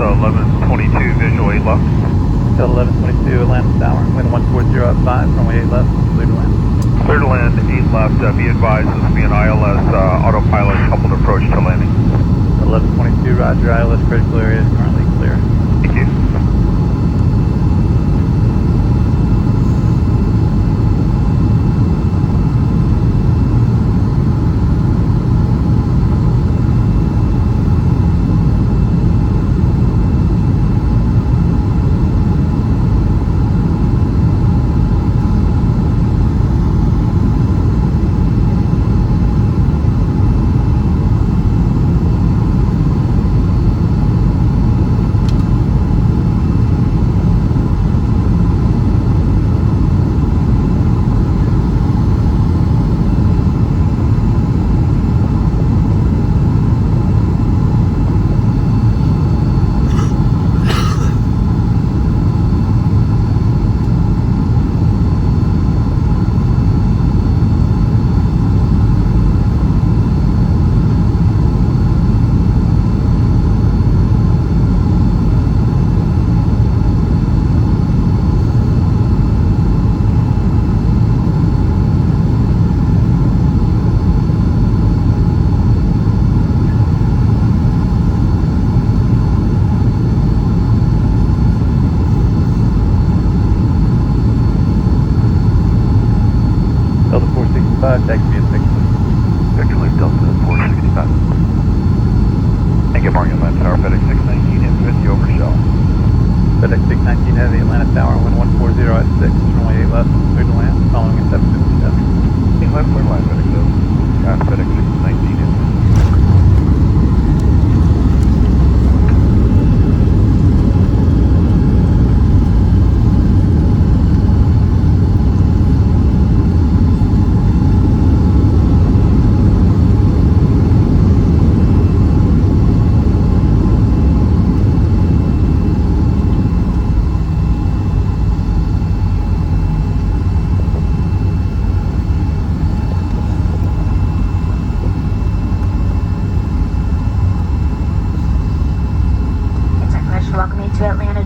1122, visual 8 left. Delta 1122, Atlanta Tower, wind 140 at 5, runway 8 left, clear to land. Clear to land, 8 left, be advised this will be an ILS autopilot coupled approach to landing. 1122, roger, ILS critical area is currently clear. Thank you. Delta 465, taxi via 6. Victor Leaf Delta 465. And good morning, Atlanta Tower, FedEx 619 in with you over shell. FedEx 619 heavy, Atlanta Tower, wind 140 at 6, runway 8 left, clear to land, following at 757. 8 left, clear line, FedEx Hill. FedEx 619 in.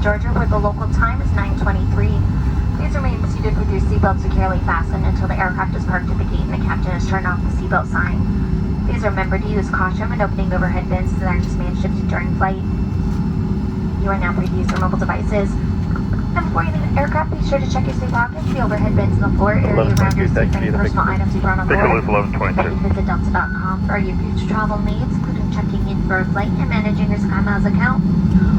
Georgia, where the local time is 9:23. Please remain seated with your seatbelt securely fastened until the aircraft is parked at the gate and the captain has turned off the seatbelt sign. Please remember to use caution when opening overhead bins that are mismanaged during flight. You are now free to use your mobile devices. And before you leave the aircraft, be sure to check your safe pockets, the overhead bins, and the floor area around your seat for any personal items you brought on board. Victor Leaf 1122. Visit Delta.com for your future travel needs, including checking in for a flight and managing your SkyMiles account.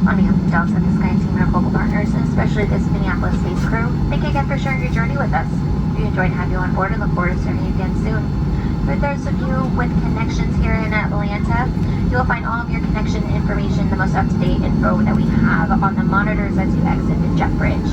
On behalf of Delta, the Sky Team, and our global partners, and especially this Minneapolis-based crew, thank you again for sharing your journey with us. We enjoyed having you on board and look forward to serving you again soon. For those of you with connections here in Atlanta, you will find all of your connection information, the most up-to-date info that we have on the monitors as you exit the jet bridge.